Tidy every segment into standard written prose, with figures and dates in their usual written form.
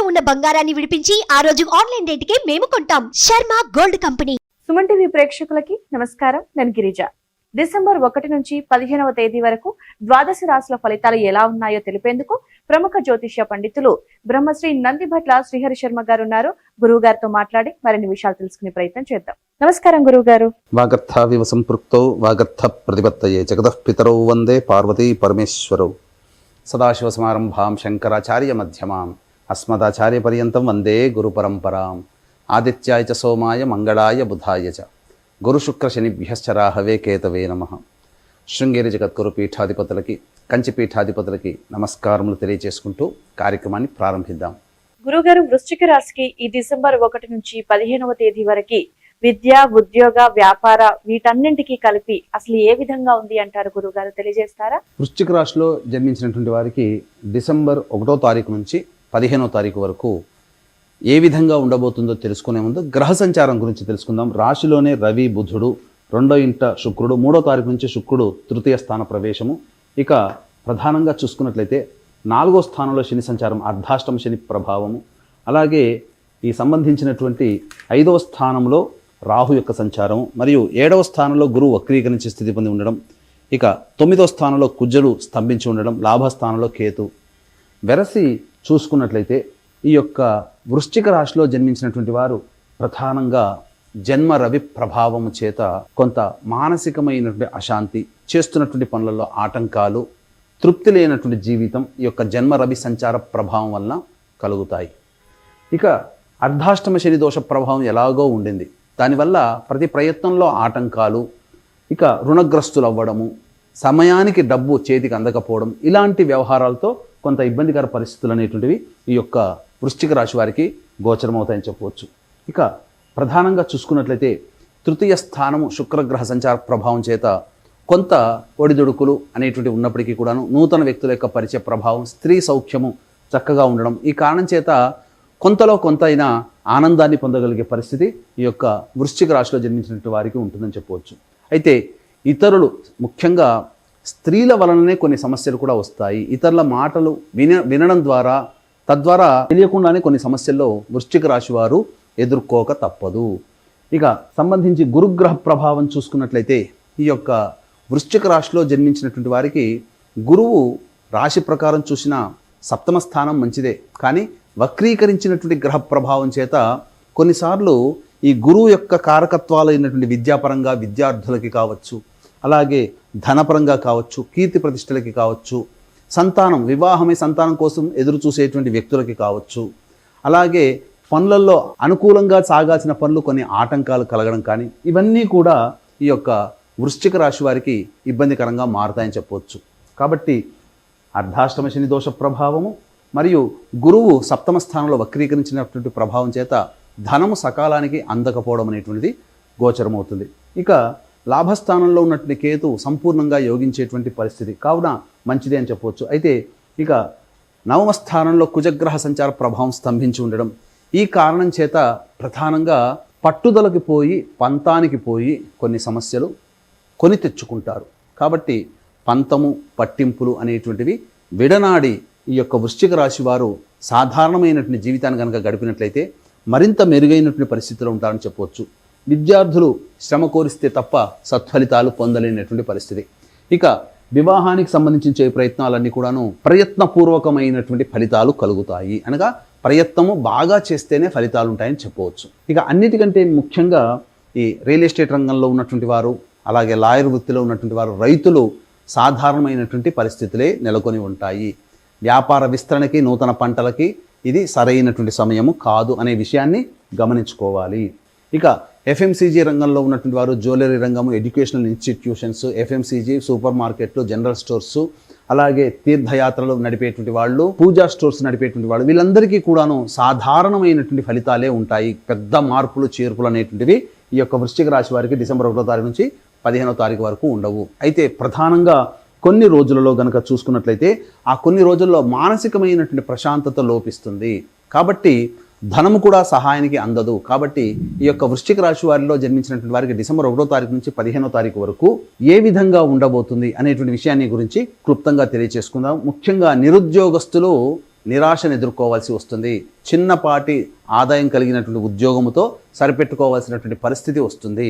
తాకట్టులో ఉన్న బంగారాన్ని విడిపించి ఆ రోజు ఆన్లైన్ రేటుకే మేము కొంటాం. Sharma gold company. Suman TV ప్రేక్షకులకి నమస్కారం. నేను గిరిజ. డిసెంబర్ 1 నుంచి 15వ తేదీ వరకు ద్వాదశ రాశుల ఫలితాలు ఎలా ఉన్నాయో తెలిపేందుకు ప్రముఖ జ్యోతిష్య పండితులు బ్రహ్మశ్రీ నందిభట్ల శ్రీహరి శర్మ గారు ఉన్నారు. గురువు గారితో మాట్లాడి మరిన్ని విషయాలు తెలుసుకునే ప్రయత్నం చేద్దాం. నమస్కారం గురువు గారు. వాగర్థావివ సంపృక్తౌ వాగర్థ ప్రతిపత్తయే జగతః పితరౌ వందే పార్వతీ పరమేశ్వరౌ. సదాశివ సమారంభాం శంకరాచార్య మధ్యమాం అస్మదాచార్య పర్యంతం వందే గురు పరంపరాం. ఆదిత్యాయ చ సోమాయ మంగళాయ బుధాయ చ గురు శుక్ర శనిభ్యశ్చ రాహవే కేతవే నమః. శృంగేరి జగద్గురు పీఠాధిపతులకి కంచి పీఠాధిపతులకి నమస్కారములు తెలియజేసుకుంటూ కార్యక్రమాన్ని ప్రారంభిద్దాం. గురుగారు, వృశ్చిక రాశికి ఈ డిసెంబర్ 1 నుంచి 15వ తేదీ వరకు విద్య, ఉద్యోగ, వ్యాపార వీటన్నింటికి కలిపి అసలు ఏ విధంగా ఉంది అంటారు గురుగారు, తెలియజేస్తారా? వృశ్చిక రాశిలో జన్మించినటువంటి వారికి డిసెంబర్ 1వ తారీఖు నుంచి 15వ తారీఖు వరకు ఏ విధంగా ఉండబోతుందో తెలుసుకునే ముందు గ్రహ సంచారం గురించి తెలుసుకుందాం. రాశిలోనే రవి, బుధుడు, 2వ ఇంట శుక్రుడు, 3వ తారీఖు నుంచి శుక్రుడు తృతీయ స్థాన ప్రవేశము. ఇక ప్రధానంగా చూసుకున్నట్లయితే 4వ స్థానంలో శని సంచారం, అర్ధాష్టమ శని ప్రభావము. అలాగే ఈ సంబంధించినటువంటి 5వ స్థానంలో రాహు యొక్క సంచారం, మరియు 7వ స్థానంలో గురువు వక్రీకరించి స్థితి పొంది ఉండడం. ఇక 9వ స్థానంలో కుజుడు స్తంభించి ఉండడం, లాభస్థానంలో కేతు. వెరసి చూసుకున్నట్లయితే ఈ యొక్క వృశ్చిక రాశిలో జన్మించినటువంటి వారు ప్రధానంగా జన్మ రవి ప్రభావము చేత కొంత మానసికమైనటువంటి అశాంతి, చేస్తున్నటువంటి పనులలో ఆటంకాలు, తృప్తి లేనటువంటి జీవితం ఈ యొక్క జన్మ రవి సంచార ప్రభావం వలన కలుగుతాయి. ఇక అర్ధాష్టమ శని దోష ప్రభావం ఎలాగో ఉండింది, దానివల్ల ప్రతి ప్రయత్నంలో ఆటంకాలు, ఇక రుణగ్రస్తులు అవ్వడము, సమయానికి డబ్బు చేతికి అందకపోవడం, ఇలాంటి వ్యవహారాలతో కొంత ఇబ్బందికర పరిస్థితులు అనేటువంటివి ఈ యొక్క వృశ్చిక రాశి వారికి గోచరమవుతాయని చెప్పవచ్చు. ఇక ప్రధానంగా చూసుకున్నట్లయితే తృతీయ స్థానము శుక్రగ్రహ సంచార ప్రభావం చేత కొంత ఒడిదుడుకులు అనేటువంటి ఉన్నప్పటికీ కూడాను నూతన వ్యక్తుల యొక్క పరిచయ ప్రభావం, స్త్రీ సౌఖ్యము చక్కగా ఉండడం, ఈ కారణం చేత కొంతలో కొంత అయినా ఆనందాన్ని పొందగలిగే పరిస్థితి ఈ యొక్క వృశ్చిక రాశిలో జన్మించినటువంటి వారికి ఉంటుందని చెప్పవచ్చు. అయితే ఇతరులు, ముఖ్యంగా స్త్రీల వలననే కొన్ని సమస్యలు కూడా వస్తాయి. ఇతరుల మాటలు వినడం ద్వారా, తద్వారా తెలియకుండానే కొన్ని సమస్యల్లో వృశ్చిక రాశి వారు ఎదుర్కోక తప్పదు. ఇక సంబంధించి గురుగ్రహ ప్రభావం చూసుకున్నట్లయితే ఈ యొక్క వృశ్చిక రాశిలో జన్మించినటువంటి వారికి గురువు రాశి ప్రకారం చూసిన 7వ స్థానం మంచిదే, కానీ వక్రీకరించినటువంటి గ్రహ ప్రభావం చేత కొన్నిసార్లు ఈ గురువు యొక్క కారకత్వాలు అయినటువంటి విద్యాపరంగా విద్యార్థులకి కావచ్చు, అలాగే ధనపరంగా కావచ్చు, కీర్తి ప్రతిష్టలకి కావచ్చు, సంతానం, వివాహమై సంతానం కోసం ఎదురు చూసేటువంటి వ్యక్తులకి కావచ్చు, అలాగే పనులలో అనుకూలంగా సాగాల్సిన పనులు కొన్ని ఆటంకాలు కలగడం కానీ, ఇవన్నీ కూడా ఈ యొక్క వృశ్చిక రాశి వారికి ఇబ్బందికరంగా మారుతాయని చెప్పవచ్చు. కాబట్టి అర్ధాష్టమ శని దోష ప్రభావము మరియు గురువు 7వ స్థానంలో వక్రీకరించినటువంటి ప్రభావం చేత ధనము సకాలానికి అందకపోవడం అనేటువంటిది గోచరమవుతుంది. ఇక లాభస్థానంలో ఉన్నటువంటి కేతు సంపూర్ణంగా యోగించేటువంటి పరిస్థితి, కావున మంచిదే అని చెప్పవచ్చు. అయితే ఇక 9వ స్థానంలో కుజగ్రహ సంచార ప్రభావం స్తంభించి ఉండడం, ఈ కారణం చేత ప్రధానంగా పట్టుదలకి పోయి పంతానికి పోయి కొన్ని సమస్యలు కొని తెచ్చుకుంటారు. కాబట్టి పంతము, పట్టింపులు అనేటువంటివి విడనాడి ఈ యొక్క వృశ్చిక రాశి వారు సాధారణమైనటువంటి జీవితాన్ని కనుక గడిపినట్లయితే మరింత మెరుగైనటువంటి పరిస్థితులు ఉంటారని చెప్పవచ్చు. విద్యార్థులు శ్రమ కోరిస్తే తప్ప సత్ఫలితాలు పొందలేనటువంటి పరిస్థితి. ఇక వివాహానికి సంబంధించిన ప్రయత్నాలన్నీ కూడాను ప్రయత్నపూర్వకమైనటువంటి ఫలితాలు కలుగుతాయి. అనగా ప్రయత్నము బాగా చేస్తేనే ఫలితాలు ఉంటాయని చెప్పవచ్చు. ఇక అన్నిటికంటే ముఖ్యంగా ఈ రియల్ ఎస్టేట్ రంగంలో ఉన్నటువంటి వారు, అలాగే లాయర్ వృత్తిలో ఉన్నటువంటి వారు, రైతులు సాధారణమైనటువంటి పరిస్థితులే నెలకొని ఉంటాయి. వ్యాపార విస్తరణకి, నూతన పంటలకి ఇది సరైనటువంటి సమయము కాదు అనే విషయాన్ని గమనించుకోవాలి. ఇక ఎఫ్ఎంసీజీ రంగంలో ఉన్నటువంటి వారు, జ్యువెలరీ రంగము, ఎడ్యుకేషనల్ ఇన్స్టిట్యూషన్స్, ఎఫ్ఎంసీజీ, సూపర్ మార్కెట్లు, జనరల్ స్టోర్స్, అలాగే తీర్థయాత్రలు నడిపేటువంటి వాళ్ళు, పూజా స్టోర్స్ నడిపేటువంటి వాళ్ళు, వీళ్ళందరికీ కూడాను సాధారణమైనటువంటి ఫలితాలే ఉంటాయి. పెద్ద మార్పులు, చేర్పులు అనేటువంటివి ఈ యొక్క వృశ్చిక రాశి వారికి డిసెంబర్ 1వ తారీఖు నుంచి 15వ తారీఖు వరకు ఉండవు. అయితే ప్రధానంగా కొన్ని రోజులలో గనక చూసుకున్నట్లయితే ఆ కొన్ని రోజుల్లో మానసికమైనటువంటి ప్రశాంతత లోపిస్తుంది. కాబట్టి ధనము కూడా సహాయానికి అందదు. కాబట్టి ఈ యొక్క వృశ్చిక రాశి వారిలో జన్మించినటువంటి వారికి డిసెంబర్ 1వ తారీఖు నుంచి 15వ తారీఖు వరకు ఏ విధంగా ఉండబోతుంది అనేటువంటి విషయాన్ని గురించి క్లుప్తంగా తెలియజేసుకుందాం. ముఖ్యంగా నిరుద్యోగస్తులు నిరాశను ఎదుర్కోవాల్సి వస్తుంది. చిన్నపాటి ఆదాయం కలిగినటువంటి ఉద్యోగముతో సరిపెట్టుకోవాల్సినటువంటి పరిస్థితి వస్తుంది.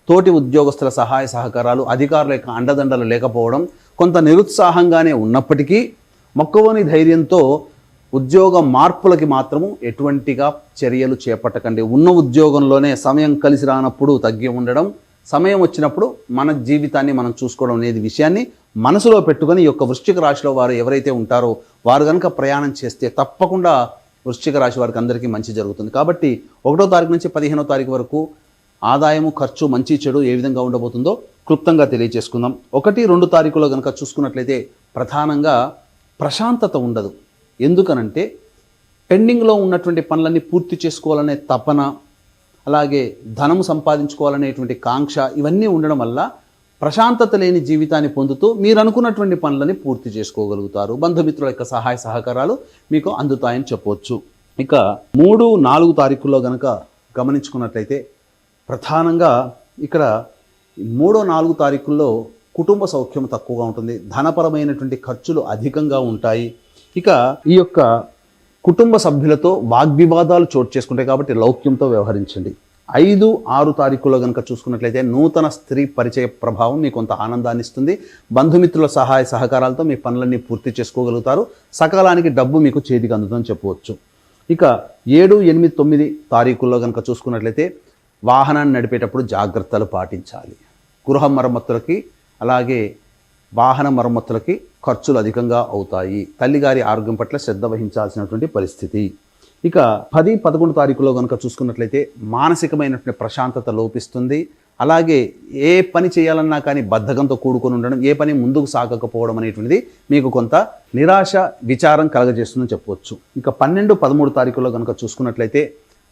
తోటి ఉద్యోగస్తుల సహాయ సహకారాలు, అధికారుల యొక్క అండదండలు లేకపోవడం, కొంత నిరుత్సాహంగానే ఉన్నప్పటికీ మొక్కవోని ధైర్యంతో ఉద్యోగ మార్పులకి మాత్రము ఎటువంటిగా చర్యలు చేపట్టకండి. ఉన్న ఉద్యోగంలోనే సమయం కలిసి రానప్పుడు తగ్గి ఉండడం, సమయం వచ్చినప్పుడు మన జీవితాన్ని మనం చూసుకోవడం అనేది విషయాన్ని మనసులో పెట్టుకొని ఈ యొక్క వృశ్చిక రాశిలో వారు ఎవరైతే ఉంటారో వారు కనుక ప్రయాణం చేస్తే తప్పకుండా వృశ్చిక రాశి వారికి అందరికీ మంచి జరుగుతుంది. కాబట్టి 1వ తారీఖు నుంచి 15వ తారీఖు వరకు ఆదాయము, ఖర్చు, మంచి చెడు ఏ విధంగా ఉండబోతుందో క్లుప్తంగా తెలియజేసుకుందాం. 1, 2 తారీఖులో కనుక చూసుకున్నట్లయితే ప్రధానంగా ప్రశాంతత ఉండదు. ఎందుకనంటే పెండింగ్లో ఉన్నటువంటి పనులన్నీ పూర్తి చేసుకోవాలనే తపన, అలాగే ధనము సంపాదించుకోవాలనేటువంటి కాంక్ష ఇవన్నీ ఉండడం వల్ల ప్రశాంతత లేని జీవితాన్ని పొందుతూ మీరు అనుకున్నటువంటి పనులని పూర్తి చేసుకోగలుగుతారు. బంధుమిత్రుల యొక్క సహాయ సహకారాలు మీకు అందుతాయని చెప్పవచ్చు. ఇక 3, 4 తారీఖుల్లో కనుక గమనించుకున్నట్లయితే ప్రధానంగా ఇక్కడ 3, 4 తారీఖుల్లో కుటుంబ సౌఖ్యం తక్కువగా ఉంటుంది. ధనపరమైనటువంటి ఖర్చులు అధికంగా ఉంటాయి. ఇక ఈ యొక్క కుటుంబ సభ్యులతో వాగ్వివాదాలు చోటు చేసుకుంటాయి కాబట్టి లౌక్యంతో వ్యవహరించండి. 5, 6 తారీఖుల్లో కనుక చూసుకున్నట్లయితే నూతన స్త్రీ పరిచయ ప్రభావం మీకు కొంత ఆనందాన్ని ఇస్తుంది. బంధుమిత్రుల సహాయ సహకారాలతో మీ పనులన్నీ పూర్తి చేసుకోగలుగుతారు. సకాలానికి డబ్బు మీకు చేతికి అందుతుందని చెప్పవచ్చు. ఇక 7, 8, 9 తారీఖుల్లో కనుక చూసుకున్నట్లయితే వాహనాన్ని నడిపేటప్పుడు జాగ్రత్తలు పాటించాలి. గృహ మరమ్మతులకి అలాగే వాహన మరమ్మతులకి ఖర్చులు అధికంగా అవుతాయి. తల్లిగారి ఆరోగ్యం పట్ల శ్రద్ధ వహించాల్సినటువంటి పరిస్థితి. ఇక 10, 11 తారీఖులో కనుక చూసుకున్నట్లయితే మానసికమైనటువంటి ప్రశాంతత లోపిస్తుంది. అలాగే ఏ పని చేయాలన్నా కానీ బద్ధకంతో కూడుకొని ఉండడం, ఏ పని ముందుకు సాగకపోవడం అనేటువంటిది మీకు కొంత నిరాశ, విచారం కలగజేస్తుందని చెప్పవచ్చు. ఇక 12, 13 తారీఖులో కనుక చూసుకున్నట్లయితే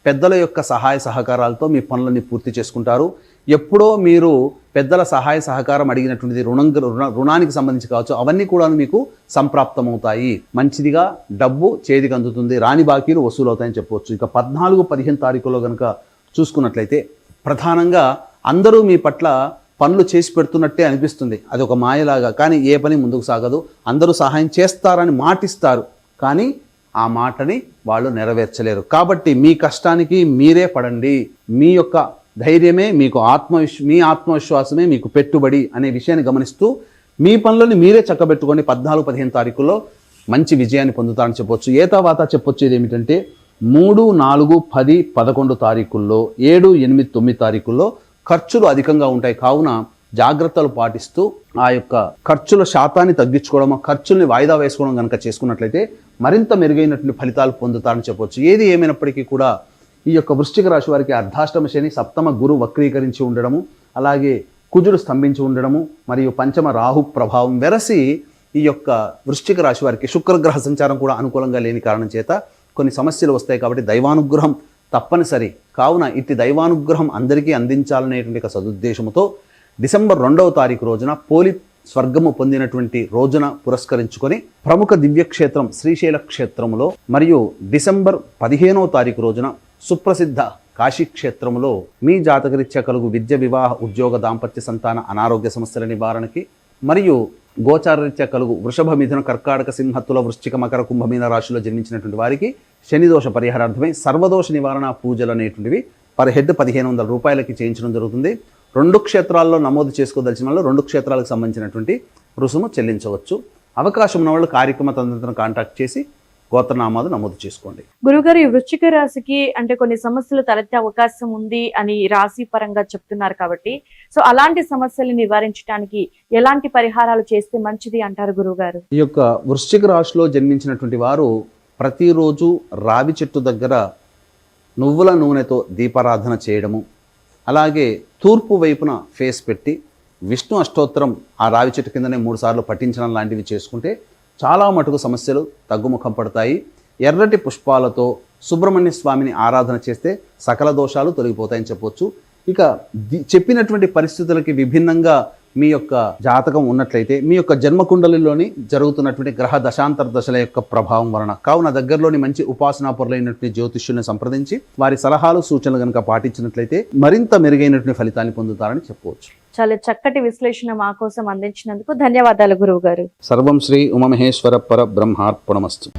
పెద్దల యొక్క సహాయ సహకారాలతో మీ పనులన్నీ పూర్తి చేసుకుంటారు. ఎప్పుడో మీరు పెద్దల సహాయ సహకారం అడిగినటువంటిది రుణానికి సంబంధించి కావచ్చు, అవన్నీ కూడా మీకు సంప్రాప్తమవుతాయి. మంచిదిగా డబ్బు చేతికి అందుతుంది. రాని బాకీలు వసూలు అవుతాయని చెప్పవచ్చు. ఇక 14, 15 తారీఖులో కనుక చూసుకున్నట్లయితే ప్రధానంగా అందరూ మీ పట్ల పనులు చేసి పెడుతున్నట్టే అనిపిస్తుంది. అది ఒక మాయలాగా. కానీ ఏ పని ముందుకు సాగదు. అందరూ సహాయం చేస్తారని మాటిస్తారు, కానీ ఆ మాటని వాళ్ళు నెరవేర్చలేరు. కాబట్టి మీ కష్టానికి మీరే పడండి. మీ యొక్క ధైర్యమే మీకు మీ ఆత్మవిశ్వాసమే మీకు పెట్టుబడి అనే విషయాన్ని గమనిస్తూ మీ పనులను మీరే చక్కబెట్టుకొని 14, 15 తారీఖుల్లో మంచి విజయాన్ని పొందుతారని చెప్పొచ్చు. ఏతావాత చెప్పొచ్చేది ఏమిటంటే 3, 4, 10, 11 తారీఖుల్లో 7, 8, 9 తారీఖుల్లో ఖర్చులు అధికంగా ఉంటాయి. కావున జాగ్రత్తలు పాటిస్తూ ఆ యొక్క ఖర్చుల శాతాన్ని తగ్గించుకోవడం, ఖర్చుల్ని వాయిదా వేసుకోవడం కనుక చేసుకున్నట్లయితే మరింత మెరుగైనటువంటి ఫలితాలు పొందుతారని చెప్పవచ్చు. ఏది ఏమైనప్పటికీ కూడా ఈ యొక్క వృశ్చిక రాశి వారికి అర్ధాష్టమ శని, సప్తమ గురు వక్రీకరించి ఉండడము, అలాగే కుజుడు స్తంభించి ఉండడము మరియు పంచమ రాహు ప్రభావం వెరసి ఈ యొక్క వృశ్చిక రాశి వారికి శుక్రగ్రహ సంచారం కూడా అనుకూలంగా లేని కారణం చేత కొన్ని సమస్యలు వస్తాయి. కాబట్టి దైవానుగ్రహం తప్పనిసరి. కావున ఇట్టి దైవానుగ్రహం అందరికీ అందించాలనేటువంటి ఒక సదుద్దేశంతో డిసెంబర్ 2వ తారీఖు రోజున పోలి స్వర్గము పొందినటువంటి రోజున పురస్కరించుకొని ప్రముఖ దివ్యక్షేత్రం శ్రీశైల క్షేత్రములో మరియు డిసెంబర్ 15వ తారీఖు రోజున సుప్రసిద్ధ కాశీక్షేత్రములో మీ జాతకరీత్యా కలుగు విద్య, వివాహ, ఉద్యోగ, దాంపత్య, సంతాన, అనారోగ్య సమస్యల నివారణకి మరియు గోచారరీత్యా కలుగు వృషభ, మిథున, కర్కాటక, సింహ, తుల, వృశ్చిక, మకర, కుంభమీన రాశిలో జన్మించినటువంటి వారికి శనిదోష పరిహారార్థమై సర్వదోష నివారణ పూజలు అనేటువంటివి పర్ హెడ్ 1500 రూపాయలకి చేయించడం జరుగుతుంది. 2 క్షేత్రాల్లో నమోదు చేసుకోదలిచిన వాళ్ళు 2 క్షేత్రాలకు సంబంధించినటువంటి రుసుము చెల్లించవచ్చు. అవకాశం ఉన్న వాళ్ళు కార్యక్రమ తంత్రం కాంటాక్ట్ చేసి గోత్రనామాలు నమోదు చేసుకోండి. గురుగారు, ఈ వృశ్చిక రాశికి అంటే కొన్ని సమస్యలు తలెత్తే అవకాశం ఉంది అని రాశి పరంగా చెప్తున్నారు కాబట్టి, సో అలాంటి సమస్యలు నివారించడానికి ఎలాంటి పరిహారాలు చేస్తే మంచిది అంటారు గురుగారు? ఈ యొక్క వృశ్చిక రాశిలో జన్మించినటువంటి వారు ప్రతిరోజు రావి చెట్టు దగ్గర నువ్వుల నూనెతో దీపారాధన చేయడము, అలాగే తూర్పు వైపున ఫేస్ పెట్టి విష్ణు అష్టోత్తరం ఆ రావి చెట్టు కిందనే 3 సార్లు పఠించడం లాంటివి చేసుకుంటే చాలా మటుకు సమస్యలు తగ్గుముఖం పడతాయి. ఎర్రటి పుష్పాలతో సుబ్రహ్మణ్య స్వామిని ఆరాధన చేస్తే సకల దోషాలు తొలగిపోతాయని చెప్పవచ్చు. ఇక చెప్పినటువంటి పరిస్థితులకి విభిన్నంగా మీ యొక్క జాతకం ఉన్నట్లయితే మీ యొక్క జన్మకుండలిలోని జరుగుతున్నటువంటి గ్రహ దశాంతర దశల యొక్క ప్రభావం వలన కావున దగ్గరలోని మంచి ఉపాసనాపరులైనటువంటి జ్యోతిష్యుల్ని సంప్రదించి వారి సలహాలు, సూచనలు కనుక పాటించినట్లయితే మరింత మెరుగైనటువంటి ఫలితాన్ని పొందుతారని చెప్పవచ్చు. చాలా చక్కటి విశ్లేషణ మా కోసం అందించినందుకు ధన్యవాదాలు గురువు గారు. సర్వం శ్రీ ఉమామహేశ్వర పర బ్రహ్మార్పణమస్తు.